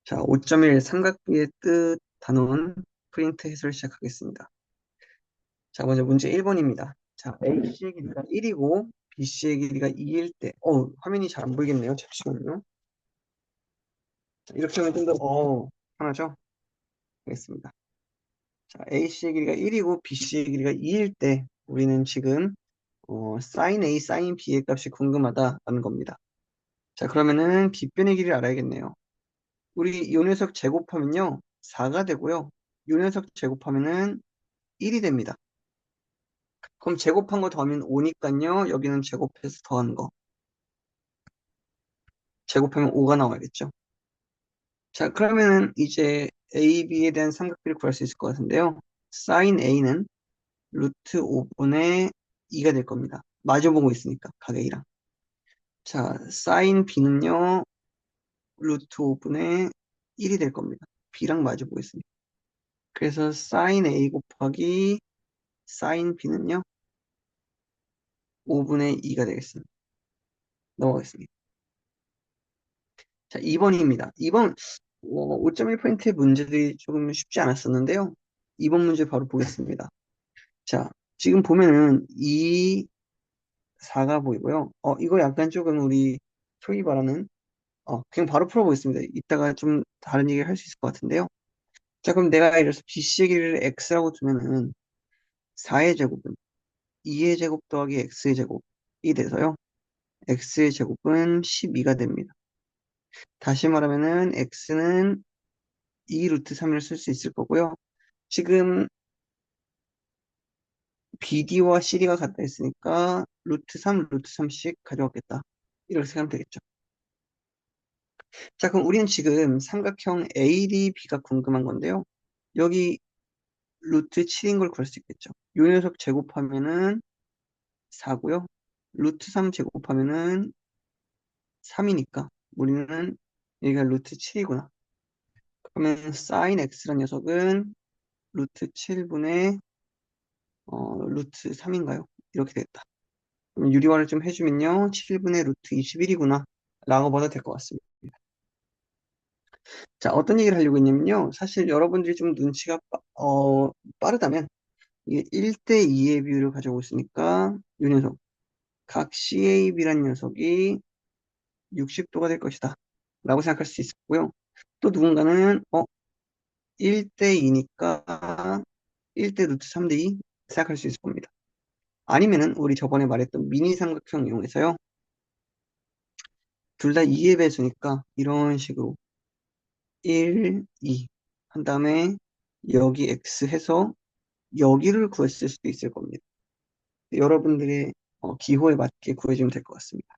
자, 5.1 삼각비의 뜻 단원 프린트 해설 시작하겠습니다. 자, 먼저 문제 1번입니다. 자, AC의 길이가 1이고 BC의 길이가 2일 때, 화면이 잘 안 보이겠네요. 잠시만요. 자, 이렇게 하면 좀 더, 편하죠? 알겠습니다. 자, AC의 길이가 1이고 BC의 길이가 2일 때, 우리는 지금, sin A, sin B의 값이 궁금하다라는 겁니다. 자, 그러면은 빗변의 길이를 알아야겠네요. 우리 요 녀석 제곱하면요, 4가 되고요. 요 녀석 제곱하면은 1이 됩니다. 그럼 제곱한 거 더하면 5니까요. 여기는 제곱해서 더한 거. 제곱하면 5가 나와야겠죠. 자, 그러면은 이제 A, B에 대한 삼각비를 구할 수 있을 것 같은데요. sin A는 루트 5분의 2가 될 겁니다. 마주보고 있으니까, 가격이랑. 자, sin B는요, 루트 5분의 1이 될 겁니다. B랑 마주보고 있으니까. 그래서 sin A 곱하기 sin B는요, 5분의 2가 되겠습니다. 넘어가겠습니다. 자, 2번입니다. 2번, 5.1포인트의 문제들이 조금 쉽지 않았었는데요. 2번 문제 바로 보겠습니다. 자, 지금 보면은 2, 4가 보이고요. 이거 약간 조금 우리 소위 말하는, 그냥 바로 풀어보겠습니다. 이따가 좀 다른 얘기를 할 수 있을 것 같은데요. 자, 그럼 내가 예를 들어서 BC의 길이를 X라고 두면은 4의 제곱은 2의 제곱 더하기 X의 제곱이 돼서요. X의 제곱은 12가 됩니다. 다시 말하면은 X는 2 루트 3을 쓸 수 있을 거고요. 지금 BD와 CD가 같다 했으니까 루트 3, 루트 3씩 가져왔겠다. 이렇게 생각하면 되겠죠. 자, 그럼 우리는 지금 삼각형 ADB가 궁금한 건데요. 여기 루트 7인 걸 구할 수 있겠죠. 요 녀석 제곱하면은 4고요. 루트 3 제곱하면은 3이니까 우리는 여기가 루트 7이구나. 그러면 sin x라는 녀석은 루트 7분의 루트 3인가요? 이렇게 되겠다. 그럼 유리화를 좀 해주면요. 7분의 루트 21이구나. 라고 봐도 될 것 같습니다. 자, 어떤 얘기를 하려고 했냐면요. 사실 여러분들이 좀 눈치가 빠르다면, 이게 1대 2의 비율을 가지고 있으니까, 이 녀석, 각 CAB라는 녀석이 60도가 될 것이다. 라고 생각할 수 있고요. 또 누군가는, 1대 2니까 1대 루트 3대 2 생각할 수 있을 겁니다. 아니면은, 우리 저번에 말했던 미니 삼각형 이용해서요. 둘 다 2의 배수니까, 이런 식으로 1, 2. 한 다음에 여기 x 해서 여기를 구했을 수도 있을 겁니다. 여러분들의 기호에 맞게 구해주면 될 것 같습니다.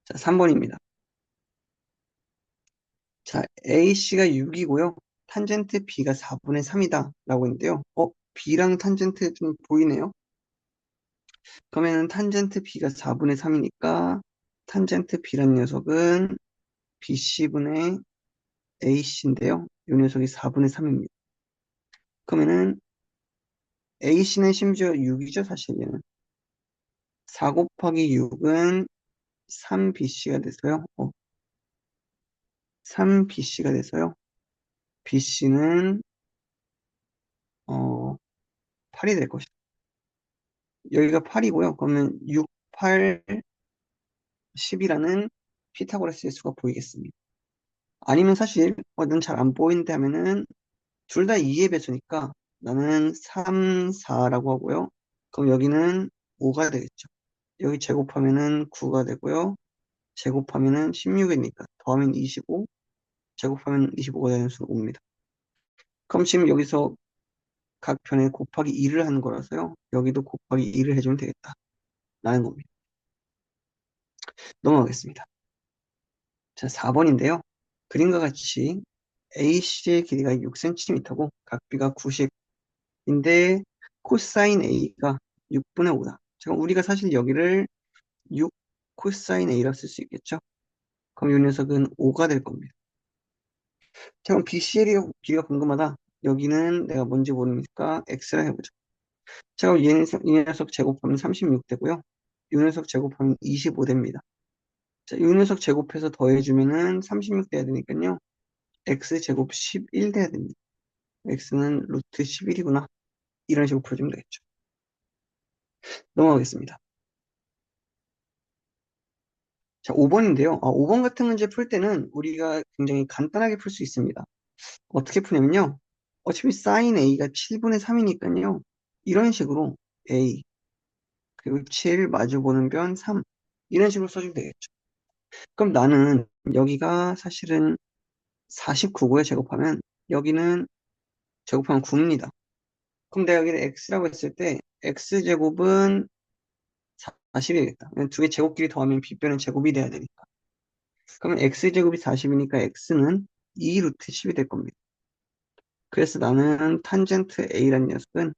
자, 3번입니다. 자, AC가 6이고요. 탄젠트 B가 4분의 3이다. 라고 했는데요. B랑 탄젠트 좀 보이네요. 그러면 탄젠트 B가 4분의 3이니까 탄젠트 B란 녀석은 BC분의 AC인데요. 이 녀석이 4분의 3입니다. 그러면은 AC는 심지어 6이죠, 사실 얘는. 4 곱하기 6은 3BC가 돼서요. 3BC가 돼서요. BC는 8이 될 것이다. 여기가 8이고요. 그러면 6, 8, 10이라는 피타고라스의 수가 보이겠습니다. 아니면 사실 넌 잘 안 보이는데 하면은 둘 다 2의 배수니까 나는 3, 4라고 하고요. 그럼 여기는 5가 되겠죠. 여기 제곱하면은 9가 되고요. 제곱하면은 16이니까 더하면 25, 제곱하면 25가 되는 수가 옵니다. 그럼 지금 여기서 각 편에 곱하기 2를 하는 거라서요. 여기도 곱하기 2를 해주면 되겠다. 라는 겁니다. 넘어가겠습니다. 자, 4번인데요. 그림과 같이 AC의 길이가 6cm고 각비가 90인데 코사인 A가 6분의 5다. 지금 우리가 사실 여기를 6 코사인 A라 쓸 수 있겠죠? 그럼 이 녀석은 5가 될 겁니다. 자, 그럼 BC의 길이가 궁금하다. 여기는 내가 뭔지 모르니까 X라 해보죠. 자, 그럼 이 녀석 제곱하면 36 되고요. 이 녀석 제곱하면 25 됩니다. 자, 이 녀석 제곱해서 더해주면은 36 돼야 되니까요. x제곱 11 돼야 됩니다. x는 루트 11이구나. 이런 식으로 풀어주면 되겠죠. 넘어가겠습니다. 자, 5번인데요. 5번 같은 문제 풀 때는 우리가 굉장히 간단하게 풀 수 있습니다. 어떻게 푸냐면요. 어차피 sin a가 7분의 3이니까요. 이런 식으로 a 그리고 7 마주보는 변 3 이런 식으로 써주면 되겠죠. 그럼 나는 여기가 사실은 49고에 제곱하면 여기는 제곱하면 9입니다. 그럼 내가 여기를 x라고 했을 때 x제곱은 40이겠다. 두 개 제곱끼리 더하면 빗변은 제곱이 돼야 되니까. 그러면 x제곱이 40이니까 x는 2 루트 10이 될 겁니다. 그래서 나는 탄젠트 a라는 녀석은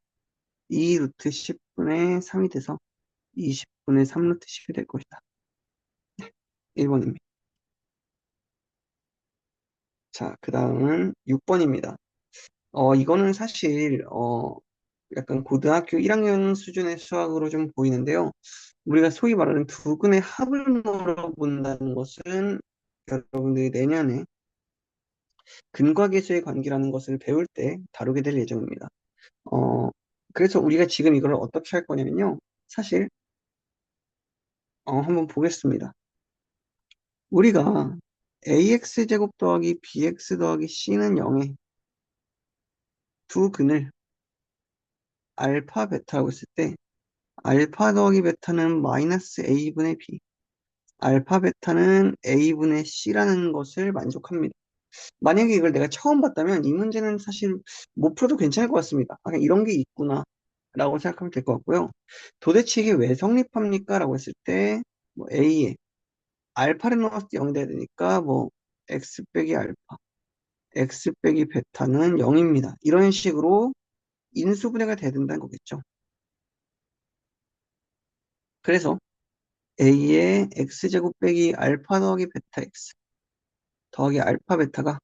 2 루트 10분의 3이 돼서 20분의 3 루트 10이 될 것이다. 1번입니다. 자, 그 다음은 6번입니다. 이거는 사실, 약간 고등학교 1학년 수준의 수학으로 좀 보이는데요. 우리가 소위 말하는 두근의 합을 물어본다는 것은 여러분들이 내년에 근과계수의 관계라는 것을 배울 때 다루게 될 예정입니다. 어, 그래서 우리가 지금 이걸 어떻게 할 거냐면요. 사실, 한번 보겠습니다. 우리가 ax제곱 더하기 bx 더하기 c는 0의 두 근을 알파, 베타라고 했을 때 알파 더하기 베타는 마이너스 a분의 b, 알파, 베타는 a분의 c라는 것을 만족합니다. 만약에 이걸 내가 처음 봤다면 이 문제는 사실 못 풀어도 괜찮을 것 같습니다. 그냥 이런 게 있구나 라고 생각하면 될 것 같고요. 도대체 이게 왜 성립합니까? 라고 했을 때 뭐 a에 알파를 넣었을 때 0이 돼야 되니까 뭐 x 빼기 알파, x 빼기 베타는 0입니다. 이런 식으로 인수분해가 돼야 된다는 거겠죠. 그래서 a의 x제곱 빼기 알파 더하기 베타 x 더하기 알파 베타가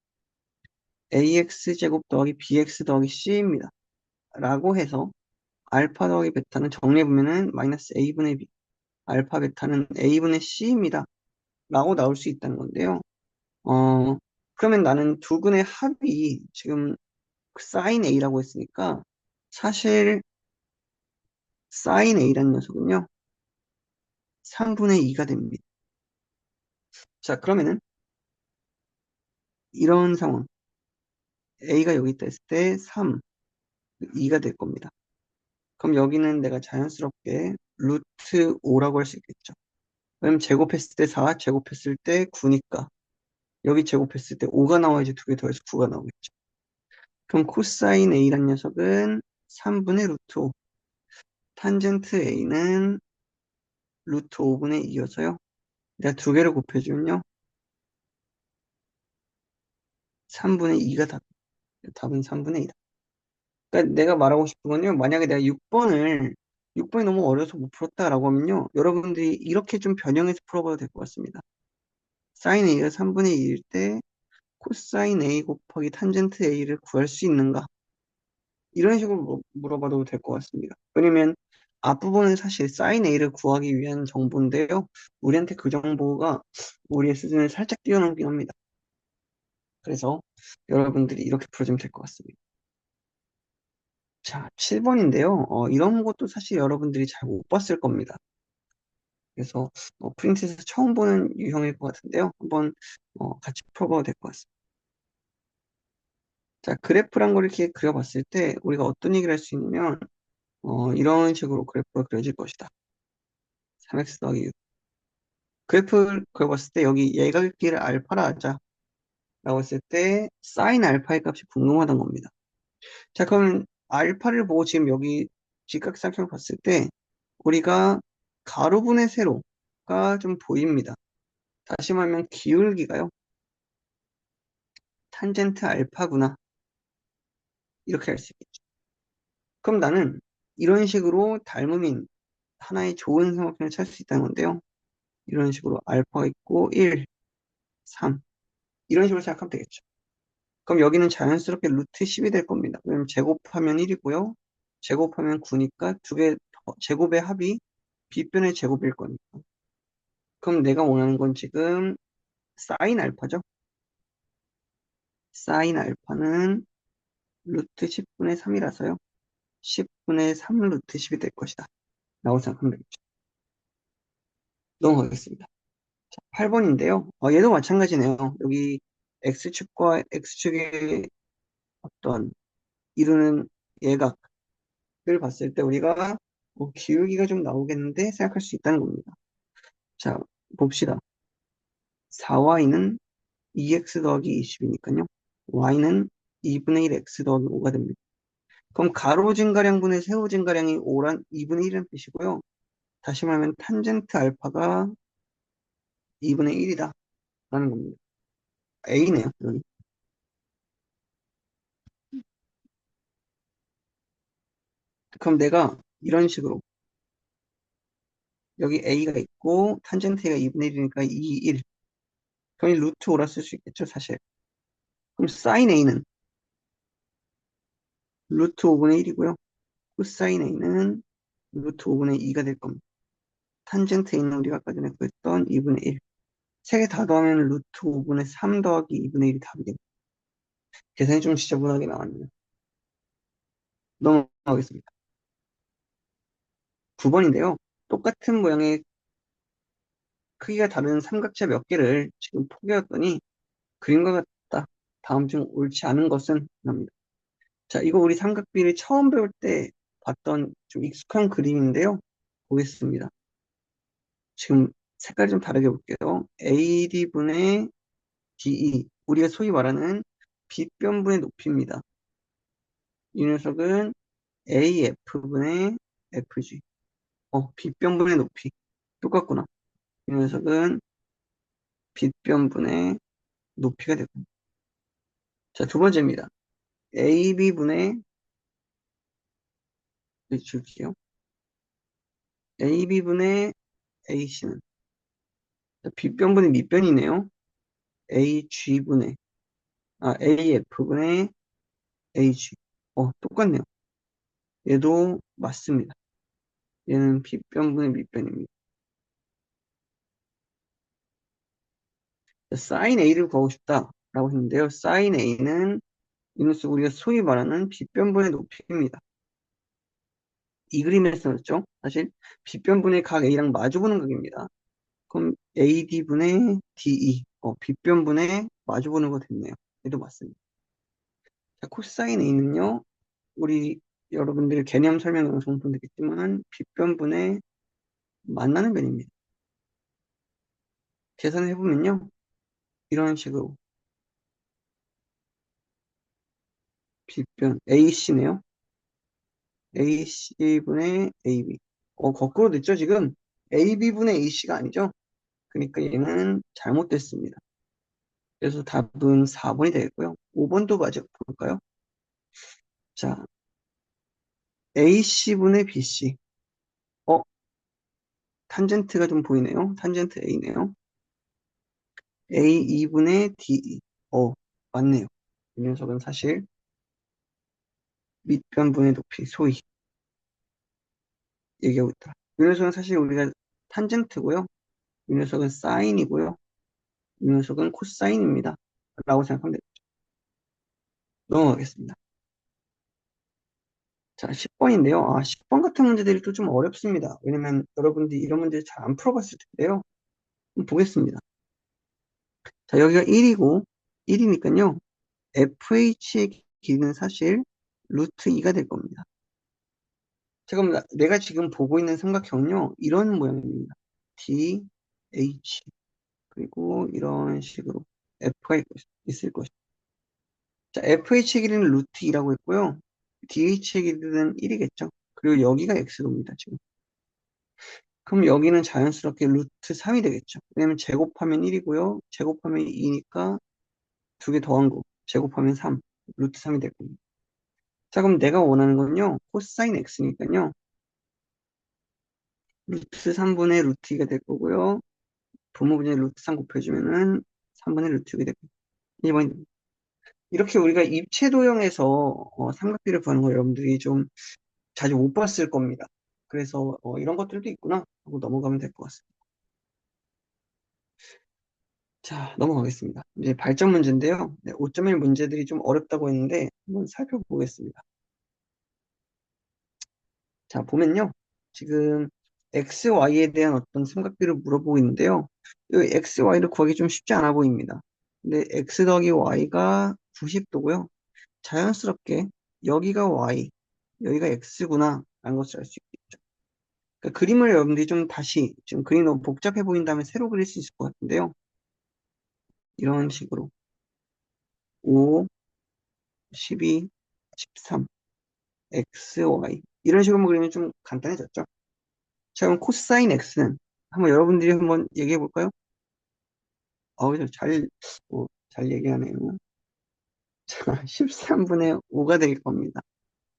ax제곱 더하기 bx 더하기 c입니다. 라고 해서 알파 더하기 베타는 정리해보면은 마이너스 a분의 b, 알파 베타는 a분의 c입니다. 라고 나올 수 있다는 건데요. 그러면 나는 두 근의 합이 지금 sin a라고 했으니까 사실 sin a라는 녀석은요. 3분의 2가 됩니다. 자, 그러면은 이런 상황 a가 여기 있다 했을 때 3, 2가 될 겁니다. 그럼 여기는 내가 자연스럽게 루트 5라고 할 수 있겠죠. 왜냐면 제곱했을 때 4, 제곱했을 때 9니까 여기 제곱했을 때 5가 나와야지 두 개 더해서 9가 나오겠죠. 그럼 코사인 a란 녀석은 3분의 루트 5, 탄젠트 a는 루트 5분의 2여서요. 내가 두 개를 곱해주면요. 3분의 2가 답은 3분의 2다. 그러니까 내가 말하고 싶은 건요. 만약에 내가 6번이 너무 어려서 못 풀었다라고 하면요. 여러분들이 이렇게 좀 변형해서 풀어봐도 될 것 같습니다. 사인 a가 3분의 2일 때 코사인 a 곱하기 탄젠트 a를 구할 수 있는가? 이런 식으로 물어봐도 될 것 같습니다. 왜냐면 앞부분은 사실 사인 a를 구하기 위한 정보인데요. 우리한테 그 정보가 우리의 수준을 살짝 뛰어넘긴 합니다. 그래서 여러분들이 이렇게 풀어주면 될 것 같습니다. 자, 7번인데요. 이런 것도 사실 여러분들이 잘 못 봤을 겁니다. 그래서 프린트에서 처음 보는 유형일 것 같은데요. 한번 같이 풀어봐도 될 것 같습니다. 자, 그래프란 걸 이렇게 그려봤을 때 우리가 어떤 얘기를 할 수 있냐면 이런 식으로 그래프가 그려질 것이다. 3x 더하기 6. 그래프를 그려봤을 때 여기 예각기를 알파라 하자 라고 했을 때 사인 알파의 값이 궁금하단 겁니다. 자, 그러면 알파를 보고 지금 여기 직각삼각형을 봤을 때 우리가 가로분의 세로가 좀 보입니다. 다시 말하면 기울기가요. 탄젠트 알파구나. 이렇게 할 수 있겠죠. 그럼 나는 이런 식으로 닮음인 하나의 좋은 삼각형을 찾을 수 있다는 건데요. 이런 식으로 알파가 있고 1, 3 이런 식으로 생각하면 되겠죠. 그럼 여기는 자연스럽게 루트 10이 될 겁니다. 왜냐면 제곱하면 1이고요. 제곱하면 9니까 두 개 제곱의 합이 빗변의 제곱일 거니까. 그럼 내가 원하는 건 지금 사인 알파죠? 사인 알파는 루트 10분의 3이라서요. 10분의 3 루트 10이 될 것이다. 라고 생각하면 되겠죠. 넘어가겠습니다. 8번인데요. 얘도 마찬가지네요. 여기 X축과 X축의 어떤 이루는 예각을 봤을 때 우리가 기울기가 좀 나오겠는데 생각할 수 있다는 겁니다. 자, 봅시다. 4y는 2x 더하기 20이니까요. y는 2분의 1 x 더하기 5가 됩니다. 그럼 가로 증가량분의 세로 증가량이 5란 2분의 1은 뜻이고요. 다시 말하면 탄젠트 알파가 2분의 1이다 라는 겁니다. A네요, 여기. 그럼 내가 이런 식으로 여기 A가 있고 탄젠트 A가 2분의 1이니까 2, 1. 그럼 이 루트 5라 쓸 수 있겠죠, 사실. 그럼 사인 A는 루트 5분의 1이고요. 코사인 A는 루트 5분의 2가 될 겁니다. 탄젠트 A는 우리가 아까 전에 구했던 2분의 1. 세 개 다 더하면 루트 5분의 3 더하기 2분의 1이 답이 됩니다. 계산이 좀 지저분하게 나왔네요. 넘어가겠습니다. 9번인데요. 똑같은 모양의 크기가 다른 삼각체 몇 개를 지금 포개었더니 그림과 같다. 다음 중 옳지 않은 것은? 합니다. 자, 이거 우리 삼각비를 처음 배울 때 봤던 좀 익숙한 그림인데요. 보겠습니다. 지금 색깔 좀 다르게 볼게요. AD분의 DE. 우리가 소위 말하는 빗변분의 높이입니다. 이 녀석은 AF분의 FG. 빗변분의 높이. 똑같구나. 이 녀석은 빗변분의 높이가 되고. 자, 두 번째입니다. AB분의, 줄게요. AB분의 AC는. 빗변분의 밑변이네요. AG분의, AF분의 AG. 똑같네요. 얘도 맞습니다. 얘는 빗변분의 밑변입니다. 사인 A를 구하고 싶다라고 했는데요. 사인 A는 이누스 우리가 소위 말하는 빗변분의 높이입니다. 이 그림에서 였죠 사실 빗변분의 각 A랑 마주보는 각입니다. 그럼 AD분의 DE, 빗변분의 마주보는 거 됐네요. 얘도 맞습니다. 자, 코사인 A는요, 우리 여러분들 개념 설명 영상 보면 되겠지만 빗변분의 만나는 변입니다. 계산해보면요, 이런 식으로 빗변 AC네요. AC분의 AB. 거꾸로 됐죠, 지금? AB분의 AC가 아니죠? 그러니까 얘는 잘못됐습니다. 그래서 답은 4번이 되겠고요. 5번도 맞아 볼까요? 자, AC분의 BC. 어, 탄젠트가 좀 보이네요. 탄젠트 A네요. A2분의 DE. 맞네요. 이 녀석은 사실 밑변분의 높이, 소위 얘기하고 있다. 이 녀석은 사실 우리가 탄젠트고요. 이 녀석은 사인이고요. 이 녀석은 코사인입니다. 라고 생각하면 됩니다. 넘어가겠습니다. 자, 10번인데요. 10번 같은 문제들이 또 좀 어렵습니다. 왜냐면 여러분들이 이런 문제 잘 안 풀어봤을 텐데요. 한번 보겠습니다. 자, 여기가 1이고, 1이니까요. FH의 길이는 사실 루트 2가 될 겁니다. 자, 그럼 내가 지금 보고 있는 삼각형은요, 이런 모양입니다. D, H, 그리고 이런 식으로 F가 있을 것이다. 자, FH의 길이는 루트 2라고 했고요. DH의 길이는 1이겠죠. 그리고 여기가 X로입니다, 지금. 그럼 여기는 자연스럽게 루트 3이 되겠죠. 왜냐면 제곱하면 1이고요. 제곱하면 2니까 두 개 더한 거. 제곱하면 3. 루트 3이 될 겁니다. 자, 그럼 내가 원하는 건요. 코사인 X니까요. 루트 3분의 루트 2가 될 거고요. 분모분의 루트 3 곱해주면은 3분의 루트 6이 될 겁니다. 1번입니다. 이렇게 우리가 입체도형에서 삼각비를 구하는 거 여러분들이 좀 자주 못 봤을 겁니다. 그래서 이런 것들도 있구나 하고 넘어가면 될 것 같습니다. 자, 넘어가겠습니다. 이제 발전 문제인데요. 네, 5.1 문제들이 좀 어렵다고 했는데 한번 살펴보겠습니다. 자, 보면요. 지금 x, y에 대한 어떤 삼각비를 물어보고 있는데요. 이 x, y를 구하기 좀 쉽지 않아 보입니다. 근데 x 더하기 y가 90도고요. 자연스럽게 여기가 y, 여기가 x구나 라는 것을 알 수 있겠죠. 그러니까 그림을 여러분들이 좀 다시, 지금 그림이 너무 복잡해 보인다면 새로 그릴 수 있을 것 같은데요. 이런 식으로 5, 12, 13, x, y 이런 식으로 그리면 좀 간단해졌죠. 자, 그럼 코사인 x는 한번 여러분들이 한번 얘기해 볼까요? 잘 얘기하네요. 자, 13분의 5가 될 겁니다.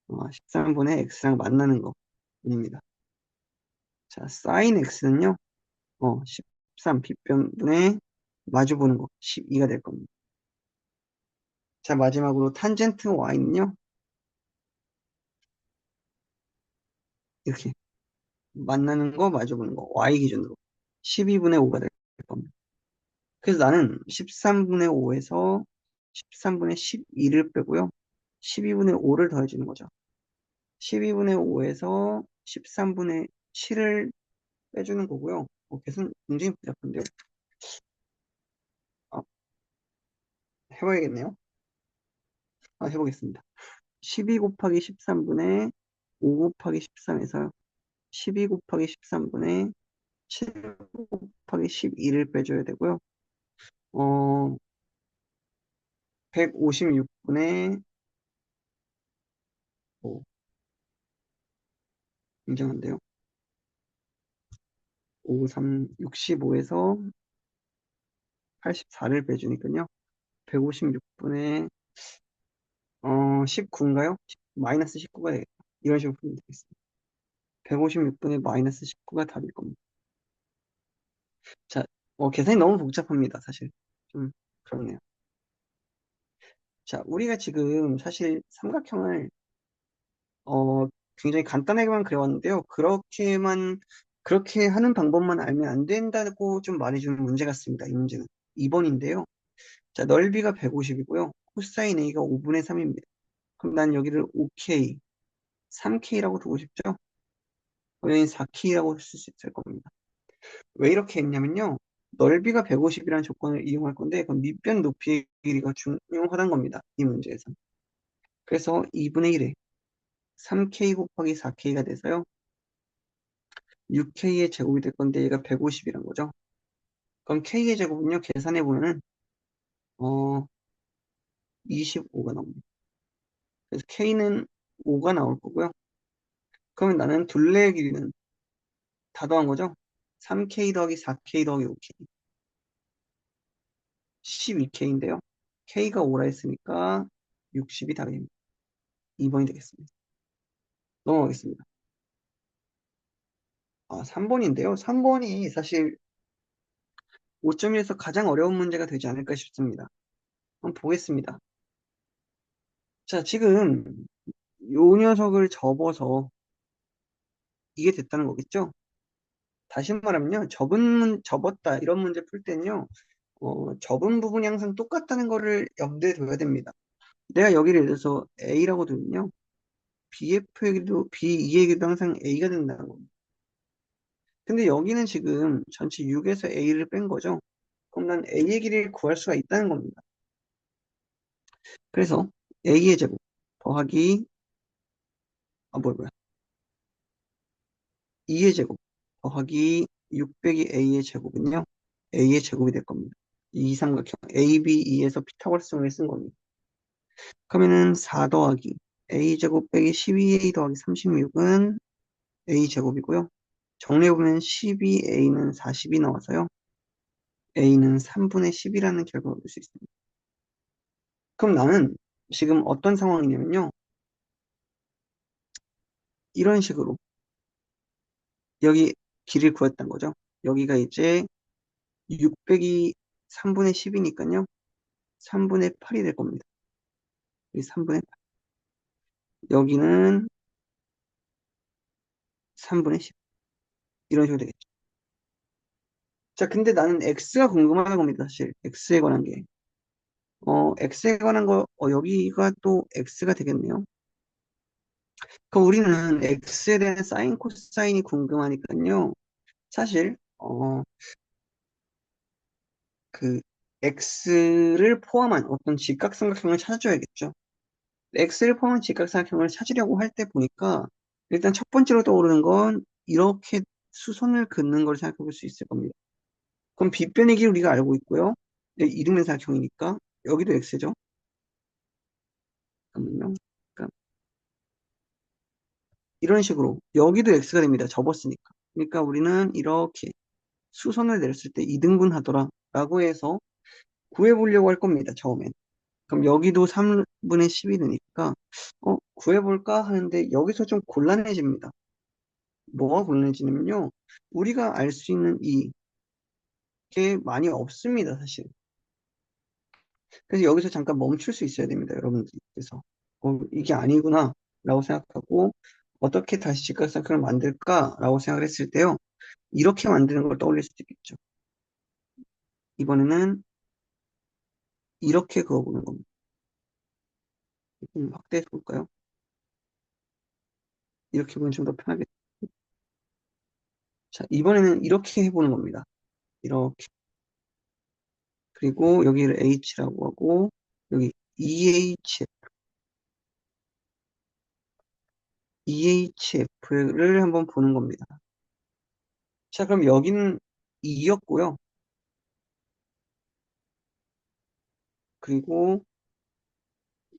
13분의 x랑 만나는 거입니다. 자, 사인 x는요, 13 빗변분의 마주보는 거, 12가 될 겁니다. 자, 마지막으로 탄젠트 y는요, 이렇게 만나는 거, 마주보는 거, y 기준으로 12분의 5가 될 겁니다. 그래서 나는 13분의 5에서 13분의 12를 빼고요, 12분의 5를 더해주는 거죠. 12분의 5에서 13분의 7을 빼주는 거고요. 계속 굉장히 복잡한데요. 아, 해봐야겠네요. 해보겠습니다. 12 곱하기 13분의 5 곱하기 13에서요. 12 곱하기 13분의 7 곱하기 12를 빼줘야 되고요. 156분의 5. 굉장한데요. 5, 3, 65에서 84를 빼주니까요. 156분의 19인가요? 마이너스 19가 되겠다. 이런 식으로 풀면 되겠습니다. 156분의 마이너스 19가 답일 겁니다. 자, 계산이 너무 복잡합니다, 사실. 좀, 그렇네요. 자, 우리가 지금 사실 삼각형을, 굉장히 간단하게만 그려왔는데요. 그렇게 하는 방법만 알면 안 된다고 좀 말해주는 문제 같습니다, 이 문제는. 2번인데요. 자, 넓이가 150이고요. 코사인 A가 5분의 3입니다. 그럼 난 여기를 5K, 3K라고 두고 싶죠? 여기는 4K라고 쓸 수 있을 겁니다. 왜 이렇게 했냐면요. 넓이가 150이라는 조건을 이용할 건데, 그럼 밑변 높이의 길이가 중요하다는 겁니다. 이 문제에서. 그래서 2분의 1에 3K 곱하기 4K가 돼서요. 6K의 제곱이 될 건데, 얘가 150이란 거죠. 그럼 K의 제곱은요, 계산해보면은, 어, 25가 나옵니다. 그래서 K는 5가 나올 거고요. 그러면 나는 둘레의 길이는 다 더한 거죠. 3K 더하기 4K 더하기 5K. 12K인데요. K가 5라 했으니까 60이 답입니다. 2번이 되겠습니다. 넘어가겠습니다. 3번인데요. 3번이 사실 5.1에서 가장 어려운 문제가 되지 않을까 싶습니다. 한번 보겠습니다. 자, 지금 요 녀석을 접어서 이게 됐다는 거겠죠? 다시 말하면요. 접었다. 이런 문제 풀 때는요. 접은 부분이 항상 똑같다는 거를 염두에 둬야 됩니다. 내가 여기를 예를 들어서 A라고 두면요. BF에게도, BE에게도 항상 A가 된다는 겁니다. 근데 여기는 지금 전체 6에서 A를 뺀 거죠. 그럼 난 A의 길이를 구할 수가 있다는 겁니다. 그래서 A의 제곱 더하기, 뭐야. 2의 제곱 더하기 6 빼기 A의 제곱은요. A의 제곱이 될 겁니다. 이 삼각형 ABE에서 피타고라스를 쓴 겁니다. 그러면은 4 더하기 A 제곱 빼기 12A 더하기 36은 A 제곱이고요. 정리해보면 12A는 40이 나와서요. A는 3분의 10이라는 결과를 볼 수 있습니다. 그럼 나는 지금 어떤 상황이냐면요. 이런 식으로 여기 길이를 구했던 거죠. 여기가 이제 6 빼기 3분의 10이니까요. 3분의 8이 될 겁니다. 여기 3분의 8. 여기는 3분의 10. 이런 식으로 되겠죠. 자, 근데 나는 X가 궁금한 겁니다, 사실. X에 관한 게. X에 관한 거, 여기가 또 X가 되겠네요. 그럼 우리는 X에 대한 사인, 코사인이 궁금하니까요. 사실, 그, X를 포함한 어떤 직각삼각형을 찾아줘야겠죠. X를 포함한 직각삼각형을 찾으려고 할 때 보니까, 일단 첫 번째로 떠오르는 건, 이렇게 수선을 긋는 걸 생각해 볼 수 있을 겁니다. 그럼 빗변의 길 우리가 알고 있고요. 네, 이등변삼각형이니까, 여기도 X죠. 잠깐만요. 그러니까 이런 식으로, 여기도 X가 됩니다. 접었으니까. 그러니까 우리는 이렇게 수선을 내렸을 때 이등분하더라 라고 해서 구해보려고 할 겁니다. 처음엔. 그럼 여기도 3분의 10이 되니까 구해볼까 하는데 여기서 좀 곤란해집니다. 뭐가 곤란해지냐면요. 우리가 알 수 있는 이게 많이 없습니다. 사실. 그래서 여기서 잠깐 멈출 수 있어야 됩니다. 여러분들께서. 이게 아니구나 라고 생각하고 어떻게 다시 직각삼각형을 만들까 라고 생각을 했을 때요. 이렇게 만드는 걸 떠올릴 수도 있겠죠. 이번에는 이렇게 그어보는 겁니다. 확대해서 볼까요? 이렇게 보면 좀 더 편하게. 자, 이번에는 이렇게 해보는 겁니다. 이렇게. 그리고 여기를 H라고 하고, 여기 EHF를 한번 보는 겁니다. 자, 그럼 여기는 2였고요. 그리고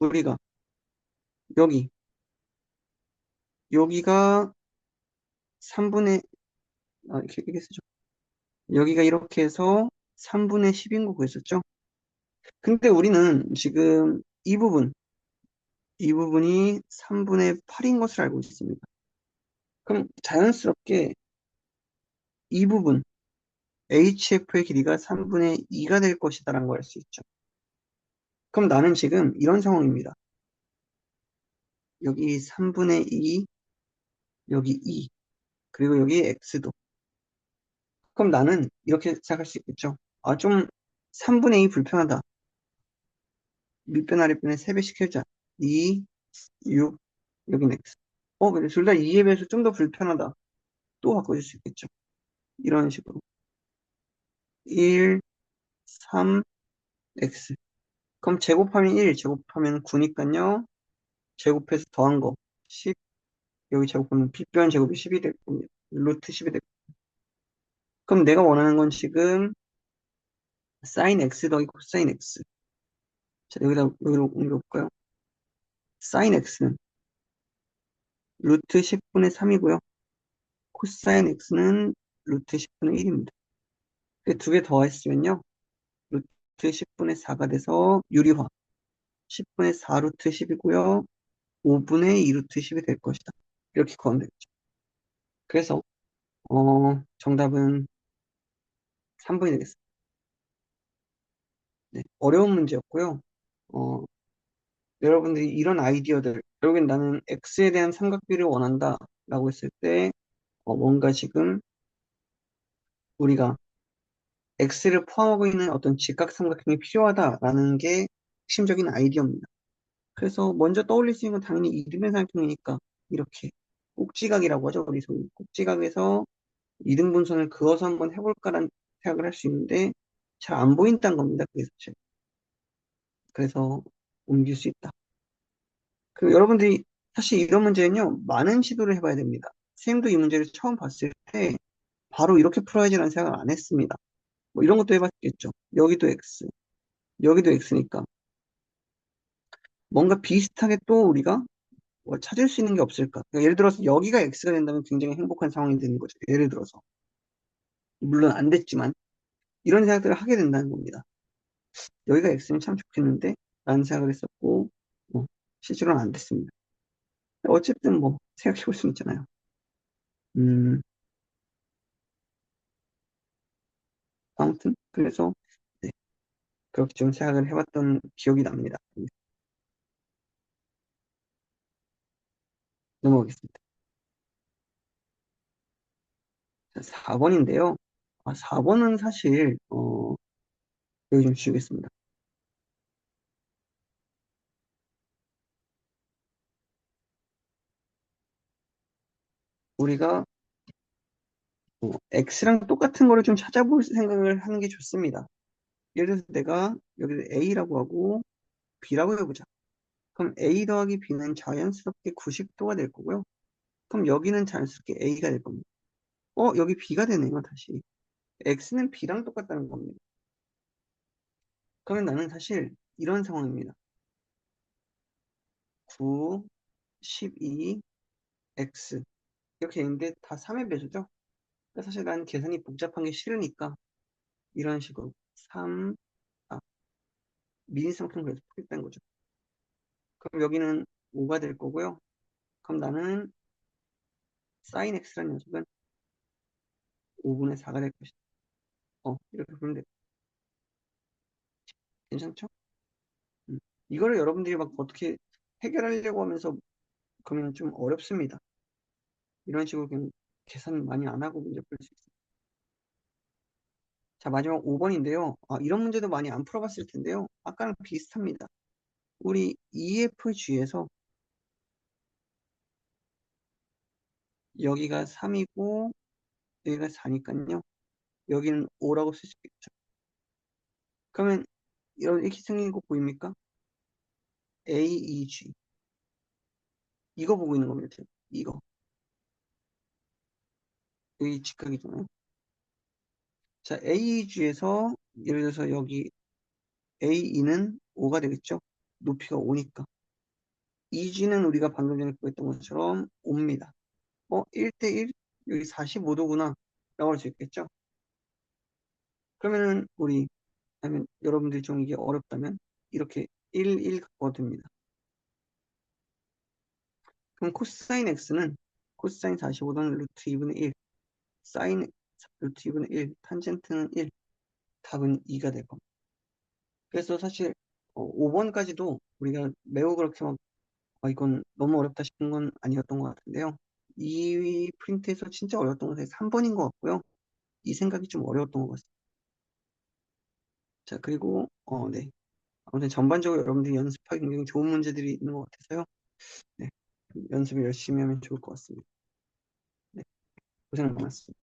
우리가 여기, 여기가 3분의, 이렇게 쓰죠. 여기가 이렇게 해서 3분의 10인 거 구했었죠? 근데 우리는 지금 이 부분이 3분의 8인 것을 알고 있습니다. 그럼 자연스럽게 이 부분, HF의 길이가 3분의 2가 될 것이다라는 걸 알 수 있죠. 그럼 나는 지금 이런 상황입니다. 여기 3분의 2, 여기 2, 그리고 여기 X도. 그럼 나는 이렇게 생각할 수 있겠죠. 아, 좀 3분의 2 불편하다. 밑변 아랫변에 3배 시켜자. 2, 6, 여기는 X. 근데 둘 다 2에 비해서 좀 더 불편하다. 또 바꿔줄 수 있겠죠. 이런 식으로. 1, 3, X. 그럼 제곱하면 1, 제곱하면 9니까요. 제곱해서 더한 거 10, 여기 제곱하면 빗변 제곱이 10이 될 겁니다. 루트 10이 될 겁니다. 그럼 내가 원하는 건 지금 sin x 더하기 코사인 x. 자, 여기로 옮겨볼까요? sin x는 루트 10분의 3이고요. 코사인 x는 루트 10분의 1입니다. 두 개 더했으면요. 루트 10분의 4가 돼서 유리화. 10분의 4 루트 10이고요. 5분의 2 루트 10이 될 것이다. 이렇게 구하면 되겠죠. 그래서 정답은 3번이 되겠습니다. 네, 어려운 문제였고요. 어, 여러분들이 이런 아이디어들, 결국엔 나는 X에 대한 삼각비를 원한다 라고 했을 때, 뭔가 지금 우리가 X를 포함하고 있는 어떤 직각삼각형이 필요하다라는 게 핵심적인 아이디어입니다. 그래서 먼저 떠올릴 수 있는 건 당연히 이등변삼각형이니까 이렇게 꼭지각이라고 하죠. 우리 소위 꼭지각에서 이등분선을 그어서 한번 해볼까라는 생각을 할 수 있는데 잘 안 보인다는 겁니다. 그게 사실. 그래서 옮길 수 있다. 그 여러분들이 사실 이런 문제는요, 많은 시도를 해봐야 됩니다. 선생님도 이 문제를 처음 봤을 때 바로 이렇게 풀어야지라는 생각을 안 했습니다. 뭐 이런 것도 해봤겠죠. 여기도 X, 여기도 X니까 뭔가 비슷하게 또 우리가 뭐 찾을 수 있는 게 없을까? 그러니까 예를 들어서 여기가 X가 된다면 굉장히 행복한 상황이 되는 거죠. 예를 들어서 물론 안 됐지만 이런 생각들을 하게 된다는 겁니다. 여기가 X면 참 좋겠는데 라는 생각을 했었고 실제로는 안 됐습니다. 어쨌든 뭐 생각해 볼 수 있잖아요. 음, 아무튼 그래서 네, 그렇게 좀 생각을 해봤던 기억이 납니다. 넘어가겠습니다. 4번인데요. 4번은 사실, 여기 좀 지우겠습니다. 우리가 X랑 똑같은 거를 좀 찾아볼 생각을 하는 게 좋습니다. 예를 들어서 내가 여기 A라고 하고 B라고 해보자. 그럼 A 더하기 B는 자연스럽게 90도가 될 거고요. 그럼 여기는 자연스럽게 A가 될 겁니다. 여기 B가 되네요, 다시. X는 B랑 똑같다는 겁니다. 그러면 나는 사실 이런 상황입니다. 9, 12, X. 이렇게 있는데 다 3의 배수죠? 그러니까 사실 난 계산이 복잡한 게 싫으니까 이런 식으로 3, 미니삼각형 그래서 포기했다는 거죠. 그럼 여기는 5가 될 거고요. 그럼 나는 sin x라는 녀석은 5분의 4가 될 것이다. 이렇게 보면 돼. 괜찮죠? 음. 이거를 여러분들이 막 어떻게 해결하려고 하면서 그러면 좀 어렵습니다. 이런 식으로 그냥 계산 많이 안 하고 문제 풀 수 있어요. 자, 마지막 5번인데요. 이런 문제도 많이 안 풀어봤을 텐데요. 아까랑 비슷합니다. 우리 EFG에서 여기가 3이고 여기가 4니까요. 여기는 5라고 쓸 수 있겠죠. 그러면 이렇게 생긴 거 보입니까? AEG. 이거 보고 있는 겁니다. 지금. 이거. 여기 직각이잖아요. 자, AEG에서 예를 들어서 여기 AE는 5가 되겠죠? 높이가 5니까. EG는 우리가 방금 전에 구했던 것처럼 5입니다. 1대1? 여기 45도구나. 라고 할 수 있겠죠? 그러면은 아니면 여러분들이 좀 이게 어렵다면 이렇게 1 갖고 됩니다. 그럼 코사인 x는 코사인 45도는 루트 2분의 1, 사인 루트 2분의 1, 탄젠트는 1, 답은 2가 될 겁니다. 그래서 사실 5번까지도 우리가 매우 그렇게 막 이건 너무 어렵다 싶은 건 아니었던 것 같은데요. 이 프린트에서 진짜 어려웠던 것은 3번인 것 같고요. 이 생각이 좀 어려웠던 것 같습니다. 자, 그리고 네. 아무튼 전반적으로 여러분들이 연습하기 굉장히 좋은 문제들이 있는 것 같아서요. 네. 연습을 열심히 하면 좋을 것 같습니다. 네. 고생 많았습니다.